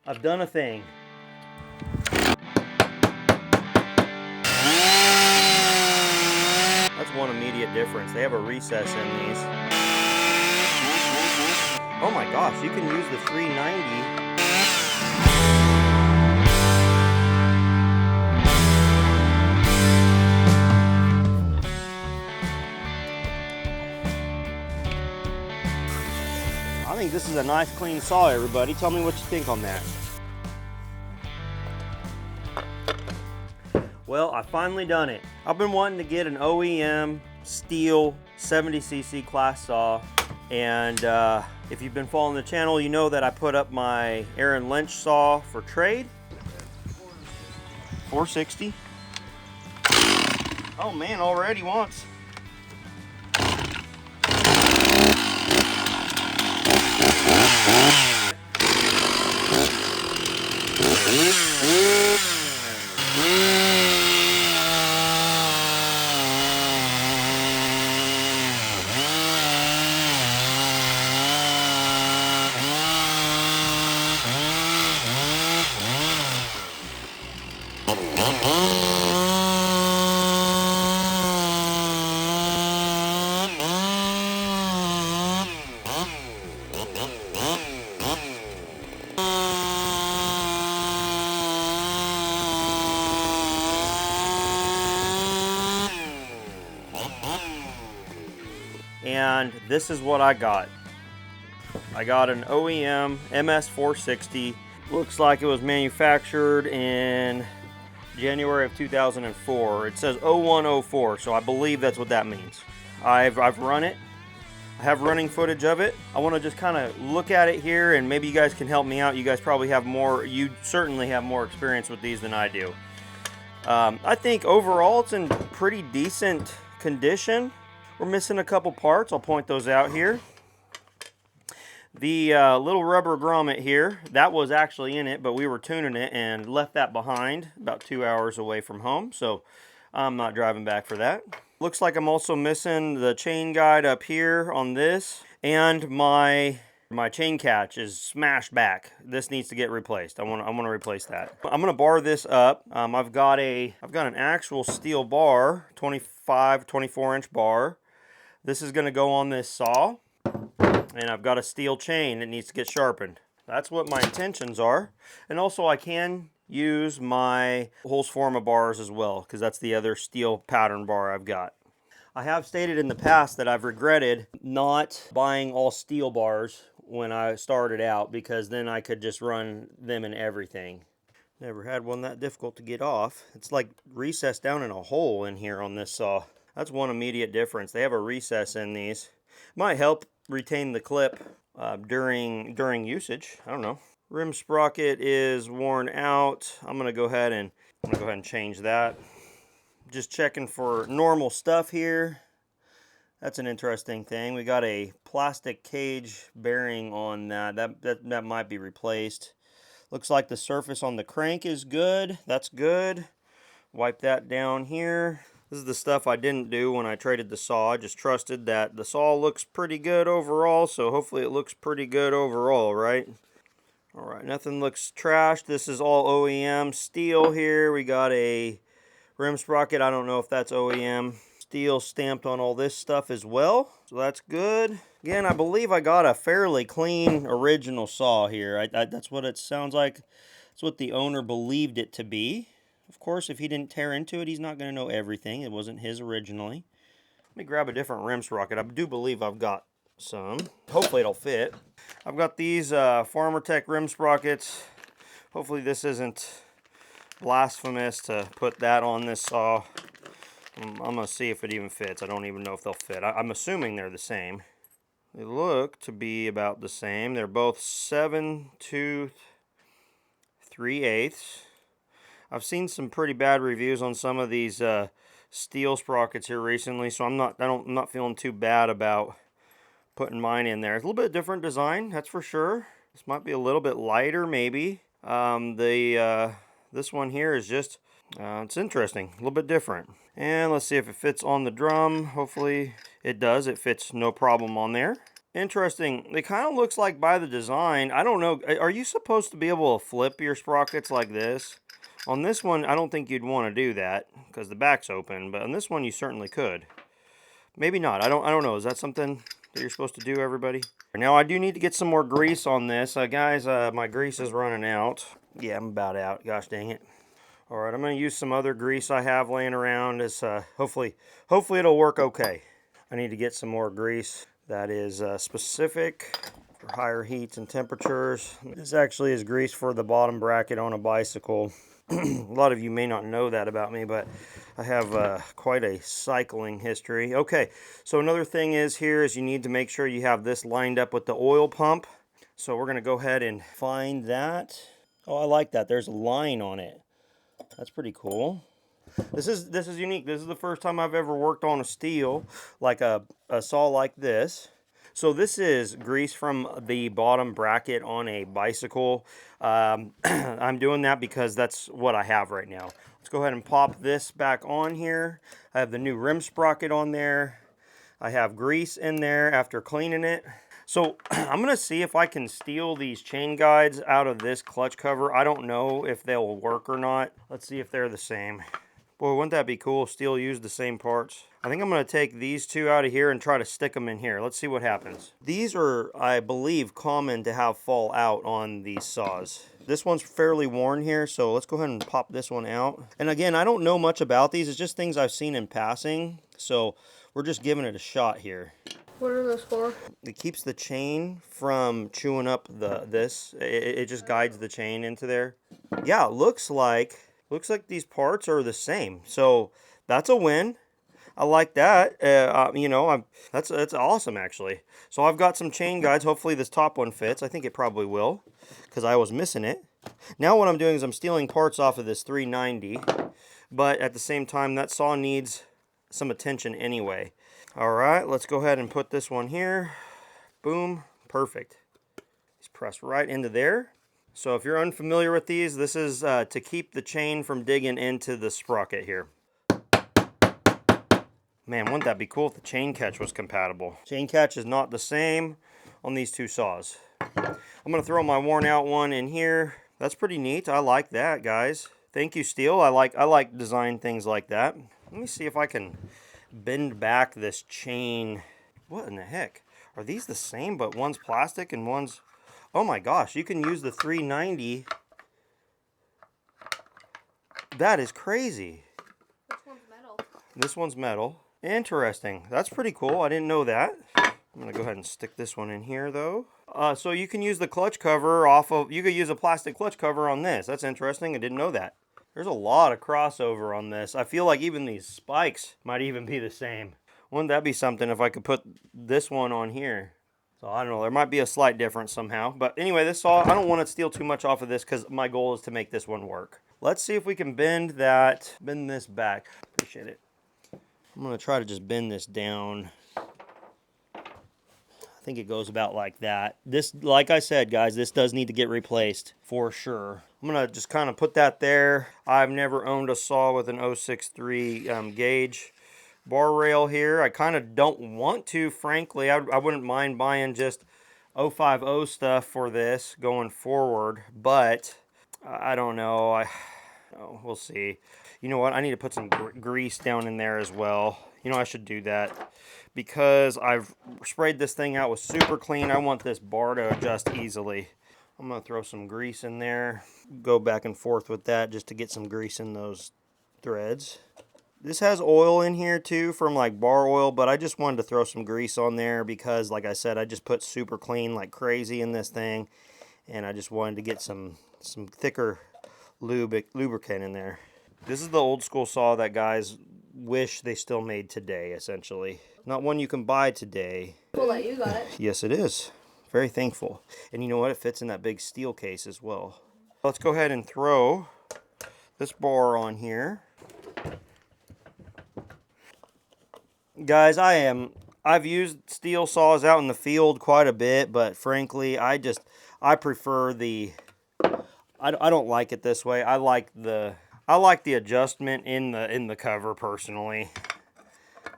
I've done a thing. That's one immediate difference. They have a recess in these. Oh my gosh, you can use the 390. I think this is a nice clean saw, everybody. Tell me what you think on that. Well, I finally done it. I've been wanting to get an OEM STIHL 70cc class saw, and if you've been following the channel, you know that I put up my Aaron Lynch saw for trade. 460. Oh man, already once. And this is what I got. I got an OEM MS460. Looks like it was manufactured in January of 2004. It says 0104, so I believe that's what that means. I've run it. I have running footage of it. I want to just kind of look at it here, and maybe you guys can help me out. You guys probably have more, you certainly have more experience with these than I do. I think overall it's in pretty decent condition. We're missing a couple parts. I'll point those out here. The little rubber grommet here, that was actually in it, but we were tuning it and left that behind about 2 hours away from home, so I'm not driving back for that. Looks like I'm also missing the chain guide up here on this, and my chain catch is smashed back. This needs to get replaced. I want to replace that. I'm going to bar this up. I've got an actual steel bar, 24-inch bar. This is going to go on this saw, and I've got a steel chain that needs to get sharpened. That's what my intentions are. And also I can use my Holzforma bars as well, because that's the other steel pattern bar I've got. I have stated in the past that I've regretted not buying all steel bars when I started out, because then I could just run them in everything. Never had one that difficult to get off. It's like recessed down in a hole in here on this saw. That's one immediate difference. They have a recess in these. Might help retain the clip during usage. I don't know. Rim sprocket is worn out. I'm gonna go ahead and change that. Just checking for normal stuff here. That's an interesting thing. We got a plastic cage bearing on that. That might be replaced. Looks like the surface on the crank is good. That's good. Wipe that down here. This is the stuff I didn't do when I traded the saw. I just trusted that the saw looks pretty good overall, so hopefully it looks pretty good overall, right? All right, nothing looks trashed. This is all OEM steel here. We got a rim sprocket. I don't know if that's OEM. Steel stamped on all this stuff as well, so that's good. Again, I believe I got a fairly clean original saw here. That's what it sounds like. That's what the owner believed it to be. Of course, if he didn't tear into it, he's not going to know everything. It wasn't his originally. Let me grab a different rim sprocket. I do believe I've got some. Hopefully it'll fit. I've got these Farmer Tech rim sprockets. Hopefully this isn't blasphemous to put that on this saw. I'm going to see if it even fits. I don't even know if they'll fit. I'm assuming they're the same. They look to be about the same. They're both 7/2 3/8. I've seen some pretty bad reviews on some of these steel sprockets here recently, so I'm not feeling too bad about putting mine in there. It's a little bit different design, that's for sure. This might be a little bit lighter, maybe. This one here is just it's interesting, a little bit different. And let's see if it fits on the drum. Hopefully it does. It fits no problem on there. Interesting. It kind of looks like by the design, I don't know, are you supposed to be able to flip your sprockets like this? On this one, I don't think you'd want to do that because the back's open, but on this one you certainly could. Maybe not. I don't know. Is that something that you're supposed to do, everybody? Now I do need to get some more grease on this. Guys, my grease is running out. Yeah, I'm about out. Gosh dang it. All right, I'm going to use some other grease I have laying around. It's, hopefully it'll work okay. I need to get some more grease that is specific for higher heats and temperatures. This actually is grease for the bottom bracket on a bicycle. A lot of you may not know that about me, but I have quite a cycling history. Okay, so another thing is here is you need to make sure you have this lined up with the oil pump. So we're going to go ahead and find that. Oh, I like that. There's a line on it. That's pretty cool. This is unique. This is the first time I've ever worked on a STIHL, like a saw like this. So this is grease from the bottom bracket on a bicycle. I'm doing that because that's what I have right now. Let's go ahead and pop this back on here. I have the new rim sprocket on there. I have grease in there after cleaning it. So I'm going to see if I can steal these chain guides out of this clutch cover. I don't know if they'll work or not. Let's see if they're the same. Boy, wouldn't that be cool if STIHL used the same parts? I think I'm going to take these two out of here and try to stick them in here. Let's see what happens. These are, I believe, common to have fall out on these saws. This one's fairly worn here, so let's go ahead and pop this one out. And again, I don't know much about these. It's just things I've seen in passing, so we're just giving it a shot here. What are those for? It keeps the chain from chewing up this. It just guides the chain into there. Yeah, it looks like these parts are the same. So that's a win. I like that. You know, that's awesome actually. So I've got some chain guides. Hopefully this top one fits. I think it probably will because I was missing it. Now what I'm doing is I'm stealing parts off of this 390, but at the same time that saw needs some attention anyway. All right, let's go ahead and put this one here. Boom, perfect. It's pressed right into there. So if you're unfamiliar with these, this is to keep the chain from digging into the sprocket here. Man, wouldn't that be cool if the chain catch was compatible? Chain catch is not the same on these two saws. I'm gonna throw my worn out one in here. That's pretty neat. I like that, guys. Thank you, STIHL. I like design things like that. Let me see if I can bend back this chain. What in the heck? Are these the same, but one's plastic and one's... Oh my gosh, you can use the 390. That is crazy. This one's metal. This one's metal. Interesting. That's pretty cool. I didn't know that. I'm going to go ahead and stick this one in here, though. So you can use the clutch cover you could use a plastic clutch cover on this. That's interesting. I didn't know that. There's a lot of crossover on this. I feel like even these spikes might even be the same. Wouldn't that be something if I could put this one on here? So I don't know, there might be a slight difference somehow. But anyway, this saw, I don't want to steal too much off of this because my goal is to make this one work. Let's see if we can bend this back. Appreciate it. I'm going to try to just bend this down. I think it goes about like that. This, like I said, guys, this does need to get replaced for sure. I'm going to just kind of put that there. I've never owned a saw with an 063 gauge bar rail here. I kind of don't want to, frankly. I wouldn't mind buying just 050 stuff for this going forward, but I don't know. We'll see. You know what? I need to put some grease down in there as well. You know, I should do that because I've sprayed this thing out with super clean. I want this bar to adjust easily. I'm going to throw some grease in there. Go back and forth with that just to get some grease in those threads. This has oil in here too from like bar oil, but I just wanted to throw some grease on there because, like I said, I just put super clean like crazy in this thing, and I just wanted to get some thicker lubricant in there. This is the old school saw that guys wish they still made today, essentially. Not one you can buy today. Cool that you got it. Yes, it is. Very thankful. And you know what? It fits in that big steel case as well. Let's go ahead and throw this bar on here. Guys, I've used steel saws out in the field quite a bit, but frankly, I prefer I don't like it this way. I like the adjustment in the cover personally.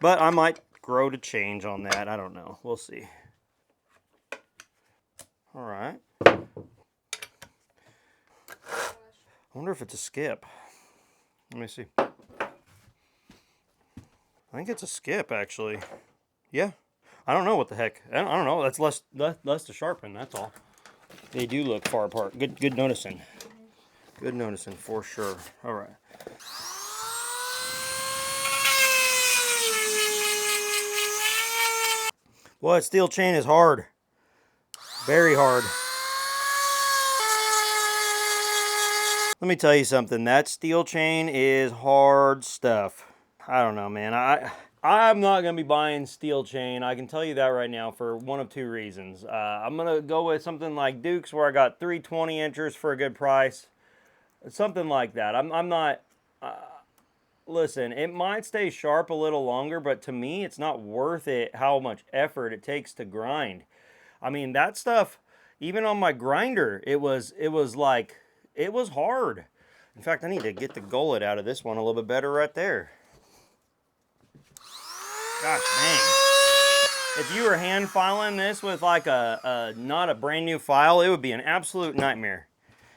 But I might grow to change on that. I don't know. We'll see. All right. I wonder if it's a skip. Let me see. I think it's a skip, actually. Yeah. I don't know what the heck. I don't know. That's less to sharpen. That's all. They do look far apart. Good noticing. Good noticing for sure. All right. Well, that steel chain is hard. Very hard. Let me tell you something. That steel chain is hard stuff. I don't know, man. I'm not going to be buying steel chain. I can tell you that right now for one of two reasons. I'm going to go with something like Duke's where I got 320 inchers for a good price. Something like that. I'm not... listen, it might stay sharp a little longer, but to me, it's not worth it how much effort it takes to grind. I mean, that stuff, even on my grinder, it was hard. In fact, I need to get the gullet out of this one a little bit better right there. Gosh dang. If you were hand filing this with like not a brand new file, it would be an absolute nightmare.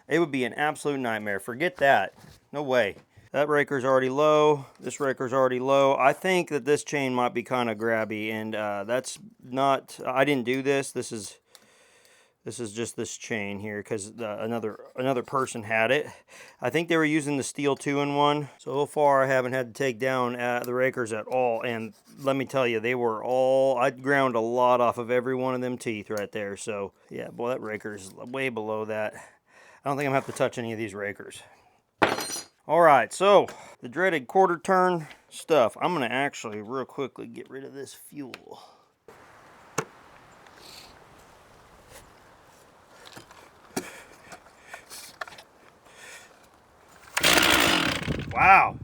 It would be an absolute nightmare. Forget that. No way. That raker's already low. This raker's already low. I think that this chain might be kind of grabby, and that's not... I didn't do this. This is just this chain here because another person had it. I think they were using the steel 2-in-1. So far, I haven't had to take down the rakers at all. And let me tell you, they were all... I ground a lot off of every one of them teeth right there. So yeah, boy, that raker's way below that. I don't think I'm gonna have to touch any of these rakers. All right, so the dreaded quarter turn stuff. I'm gonna actually real quickly get rid of this fuel. Wow,